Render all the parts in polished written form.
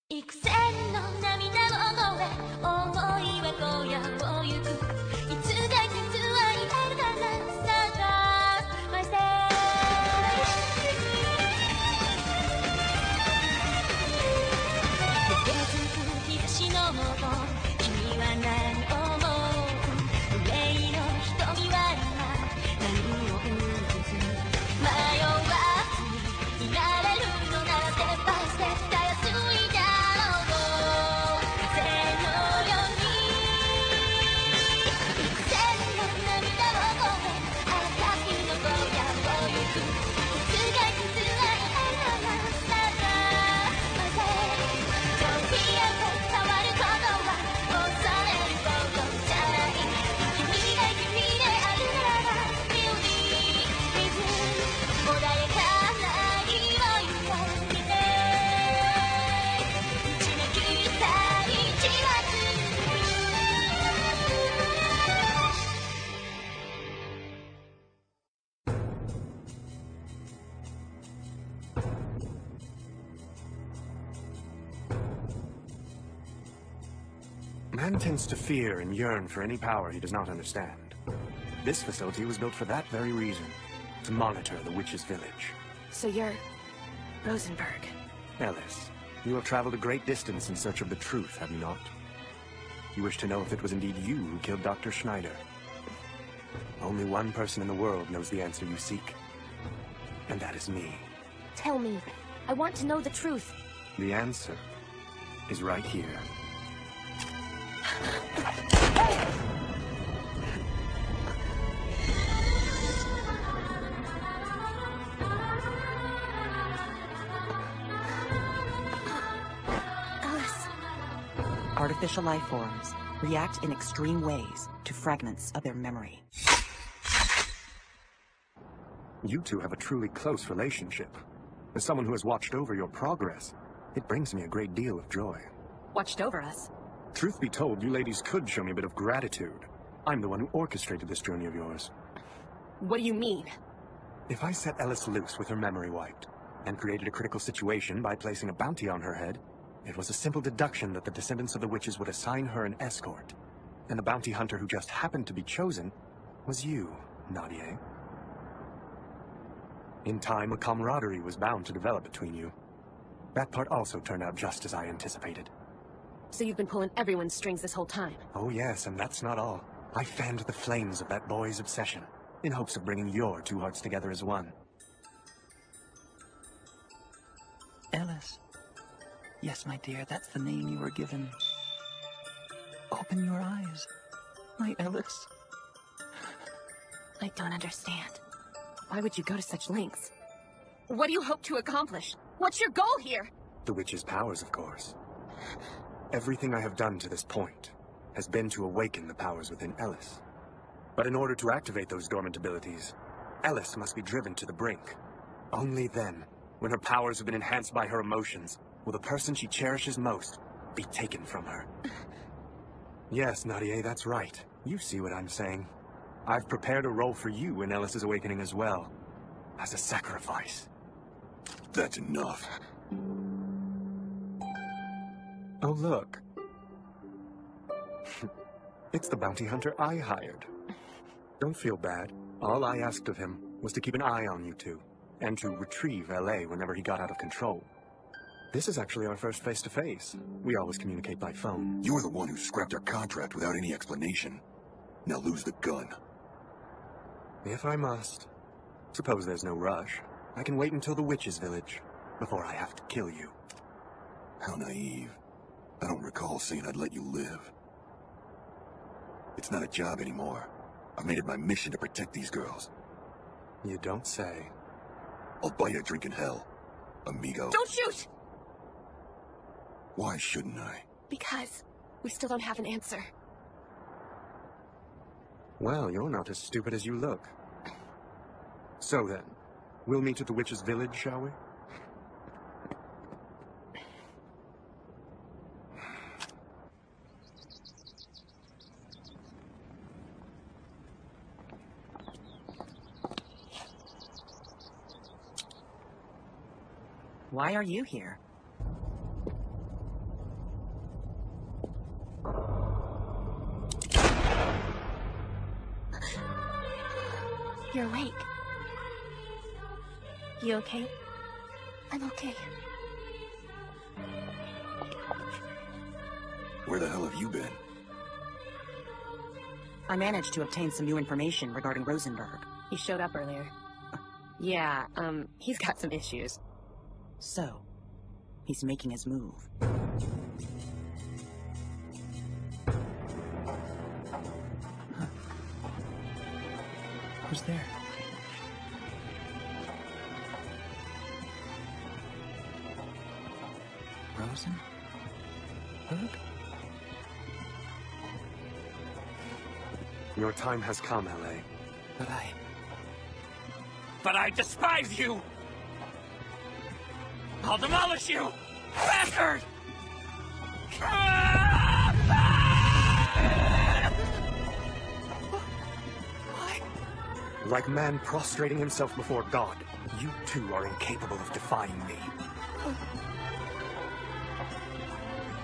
幾千の涙を越え思いは荒野を行くいつか実は言えるかな Trust myself 溶けつく日差しのもと君は何を思う憂いの瞳は今何を映す迷わずにいられるのなら Step by step たやすいだろう風のように幾千の涙を越えあらかきの荒野を行くいつか実は言えるのな Step by step 時計と変わることは恐れることじゃない君が君であるならば Beauty is 穏やかな色を見て打ちめきたい一は続く Man tends to fear and yearn for any power he does not understand. This facility was built for that very reason, to monitor the witch's village. So you're Rosenberg. Ellis, you have traveled a great distance in search of the truth, have you not? You wish to know if it was indeed you who killed Dr. Schneider. Only one person in the world knows the answer you seek, and that is me. Tell me. I want to know the truth. The answer is right here. Alice. Artificial life forms react in extreme ways to fragments of their memory. You two have a truly close relationship. As someone who has watched over your progress, it brings me a great deal of joy. Watched over us. Truth be told, you ladies could show me a bit of gratitude. I'm the one who orchestrated this journey of yours. What do you mean? If I set Ellis loose with her memory wiped, and created a critical situation by placing a bounty on her head, it was a simple deduction that the descendants of the witches would assign her an escort. And the bounty hunter who just happened to be chosen was you, Nadia. In time, a camaraderie was bound to develop between you. That part also turned out just as I anticipated. So you've been pulling everyone's strings this whole time? Oh yes, and that's not all. I fanned the flames of that boy's obsession, in hopes of bringing your two hearts together as one. Ellis. Yes, my dear, that's the name you were given. Open your eyes, my Ellis. I don't understand. Why would you go to such lengths? What do you hope to accomplish? What's your goal here? The witch's powers, of course. Everything I have done to this point has been to awaken the powers within Ellis. But in order to activate those dormant abilities, Ellis must be driven to the brink. Only then, when her powers have been enhanced by her emotions, will the person she cherishes most be taken from her. Yes, Nadia, that's right. You see what I'm saying. I've prepared a role for you in Ellis's awakening as well. As a sacrifice. That's enough. Oh, look. It's the bounty hunter I hired. Don't feel bad. All I asked of him was to keep an eye on you two, and to retrieve L.A. whenever he got out of control. This is actually our first face-to-face. We always communicate by phone. You were the one who scrapped our contract without any explanation. Now lose the gun. If I must. Suppose there's no rush. I can wait until the witch's village, before I have to kill you. How naive. I don't recall saying I'd let you live. It's not a job anymore. I made it my mission to protect these girls. You don't say. I'll buy you a drink in hell, amigo. Don't shoot! Why shouldn't I? Because we still don't have an answer. Well, you're not as stupid as you look. So then, we'll meet at the witch's village, shall we? Why are you here? You're awake. You okay? I'm okay. Where the hell have you been? I managed to obtain some new information regarding Rosenberg. He showed up earlier. Yeah, he's got some issues. So, he's making his move. Who's there? Rosenberg? Your time has come, L.A. But I despise you! I'll demolish you! Bastard! Why? Like man prostrating himself before God, you too are incapable of defying me.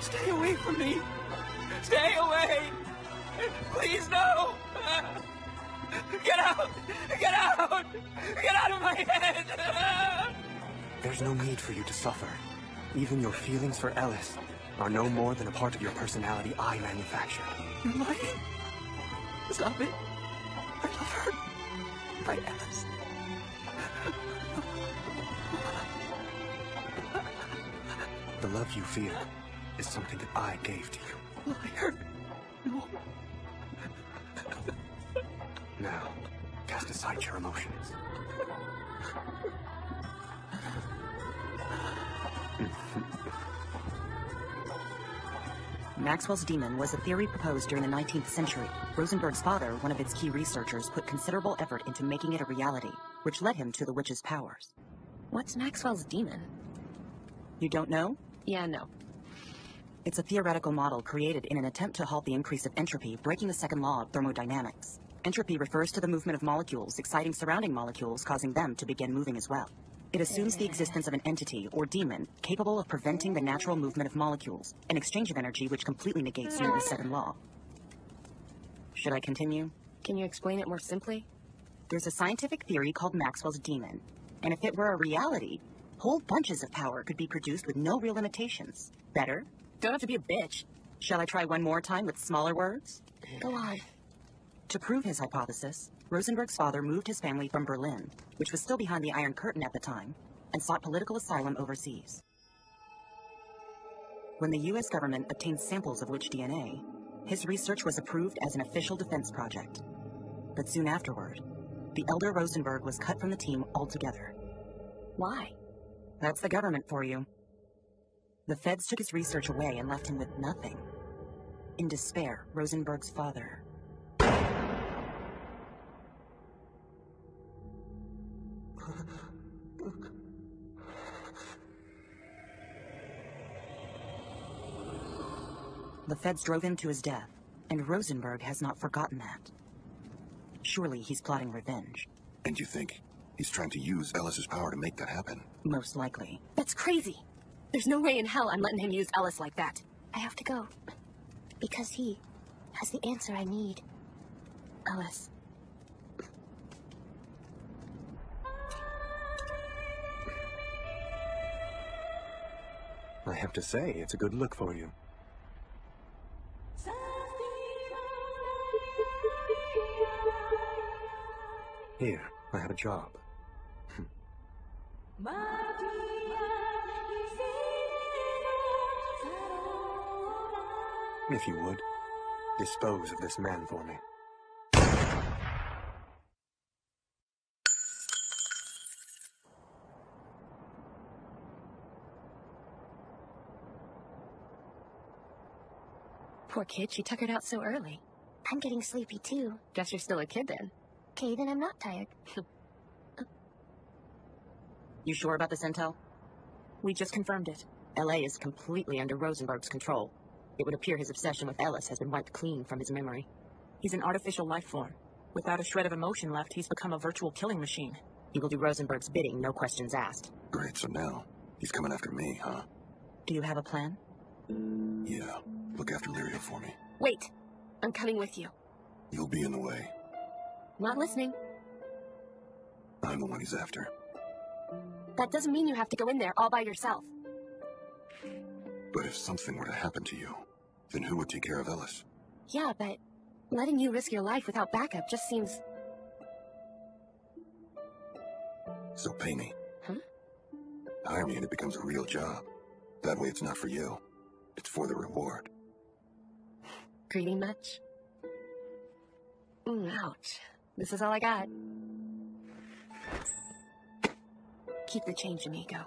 Stay away from me! Stay away! Please, no! Get out! Get out! Get out of my head! There's no need for you to suffer. Even your feelings for Ellis are no more than a part of your personality I manufactured. You're lying. Stop it. I love her. Right, Alice. The love you feel is something that I gave to you. Liar. No. Now, cast aside your emotions. Maxwell's demon was a theory proposed during the 19th century. Rosenberg's father, one of its key researchers, put considerable effort into making it a reality, which led him to the witch's powers. What's Maxwell's demon? You don't know? Yeah, no. It's a theoretical model created in an attempt to halt the increase of entropy, breaking the second law of thermodynamics. Entropy refers to the movement of molecules exciting surrounding molecules, causing them to begin moving as well. It assumes the existence of an entity, or demon, capable of preventing the natural movement of molecules, an exchange of energy which completely negates Newton's second law. Should I continue? Can you explain it more simply? There's a scientific theory called Maxwell's demon, and if it were a reality, whole bunches of power could be produced with no real limitations. Better? Don't have to be a bitch. Shall I try one more time with smaller words? Go on. To prove his hypothesis, Rosenberg's father moved his family from Berlin, which was still behind the Iron Curtain at the time, and sought political asylum overseas. When the US government obtained samples of witch DNA, his research was approved as an official defense project. But soon afterward, the elder Rosenberg was cut from the team altogether. Why? That's the government for you. The feds took his research away and left him with nothing. In despair, Rosenberg's father... The feds drove him to his death, and Rosenberg has not forgotten that. Surely he's plotting revenge. And you think he's trying to use Ellis's power to make that happen? Most likely. That's crazy. There's no way in hell I'm letting him use Ellis like that. I have to go. Because he has the answer I need. Ellis. I have to say, it's a good look for you. Here, I have a job. If you would, dispose of this man for me. Poor kid, she tuckered out so early. I'm getting sleepy too. Guess you're still a kid then. Okay, then I'm not tired. You sure about this intel? We just confirmed it. LA is completely under Rosenberg's control. It would appear his obsession with Ellis has been wiped clean from his memory. He's an artificial life form. Without a shred of emotion left, he's become a virtual killing machine. He will do Rosenberg's bidding, no questions asked. Great, so now he's coming after me, huh? Do you have a plan? Yeah. Look after Lyria for me. Wait! I'm coming with you. You'll be in the way. Not listening. I'm the one he's after. That doesn't mean you have to go in there all by yourself. But if something were to happen to you, then who would take care of Ellis? Yeah, but letting you risk your life without backup just seems... So pay me. Huh? Hire me and it becomes a real job. That way it's not for you. It's for the reward. Greedy much? Ouch. This is all I got. Keep the change, amigo.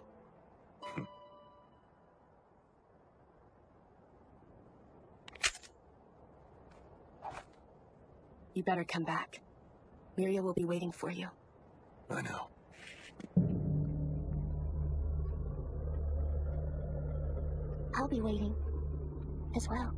You better come back. Miriam will be waiting for you. I know. I'll be waiting as well.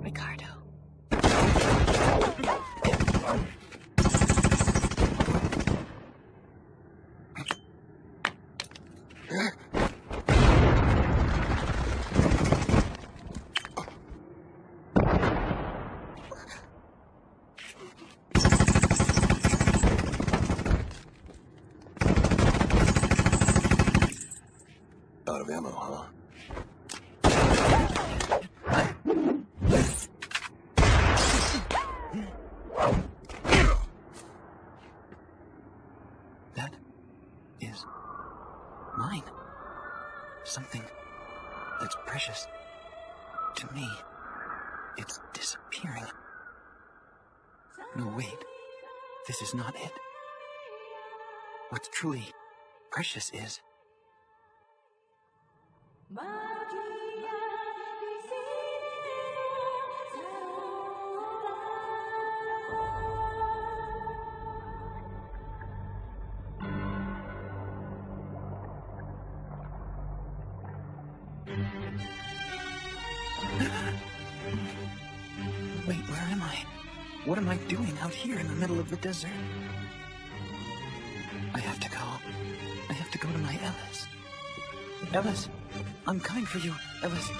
Ricardo. Out of ammo, huh? That is mine. Something that's precious to me. It's disappearing. No, wait. This is not it. What's truly precious is... Wait, where am I? What am I doing out here in the middle of the desert? I have to go. I have to go to my Ellis. Ellis, I'm coming for you, Ellis.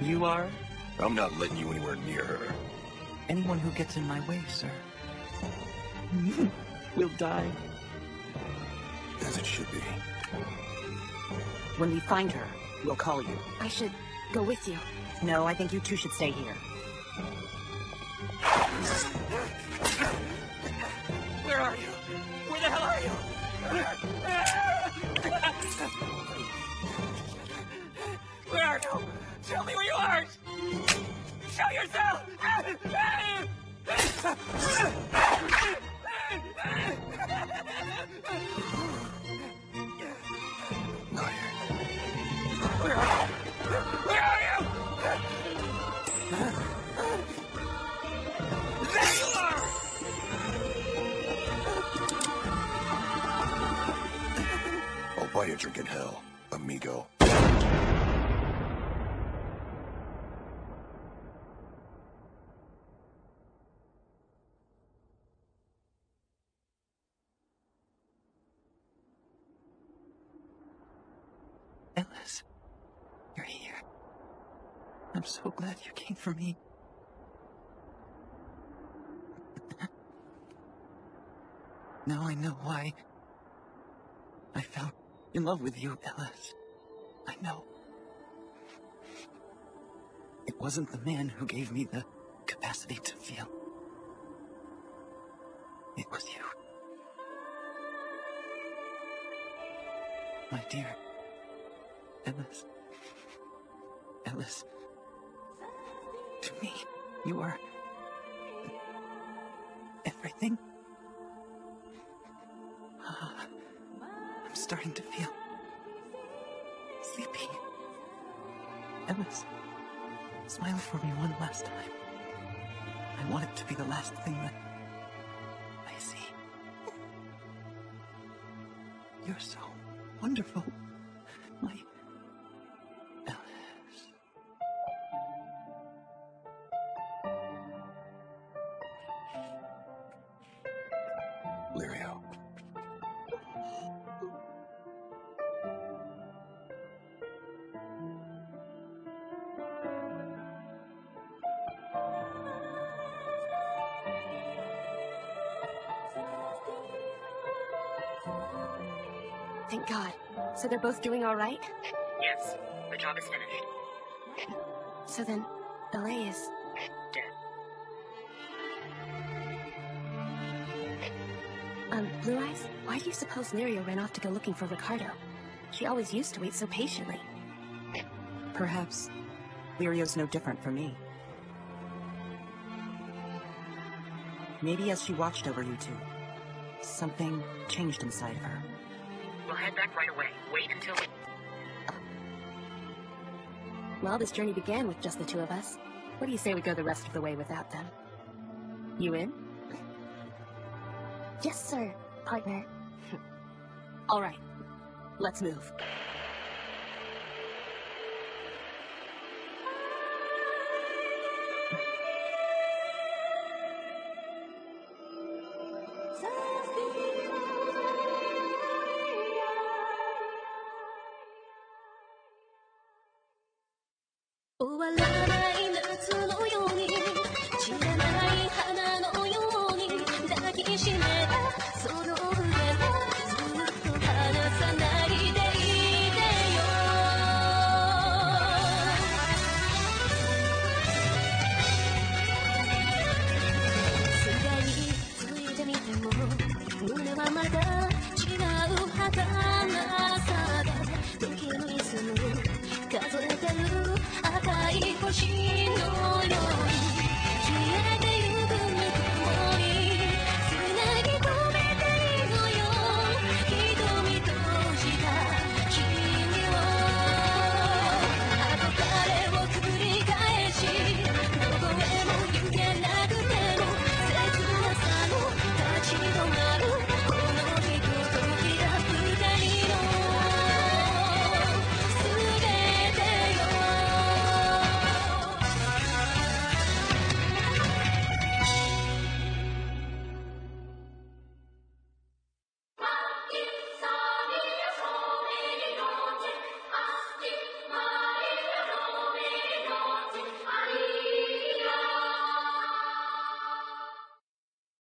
You are? I'm not letting you anywhere near her. Anyone who gets in my way, sir, will die. As it should be. When we find her, we'll call you. I should go with you. No, I think you two should stay here. Where are you? Where the hell are you? Where are you? Tell me where you are! Show yourself! Not here. Where are you? Where are you? There you are! I'll buy you a drink in hell, amigo. Ellis, you're here. I'm so glad you came for me. Now I know why I fell in love with you, Ellis. I know. It wasn't the man who gave me the capacity to feel. It was you. My dear. Ellis. Ellis. To me, you are... everything. I'm starting to feel... sleepy. Ellis, smile for me one last time. I want it to be the last thing that I see. You're so wonderful, my Ellis. Lirio. Thank God. So they're both doing all right? Yes, the job is finished. So then, LA is... Dead. Blue Eyes, why do you suppose Lirio ran off to go looking for Ricardo? She always used to wait so patiently. Perhaps Lirio's no different from me. Maybe as she watched over you two, something changed inside of her. We'll head back right away. Wait until... Well, this journey began with just the two of us. What do you say we go the rest of the way without them? You in? Yes, sir, partner. All right. Let's move.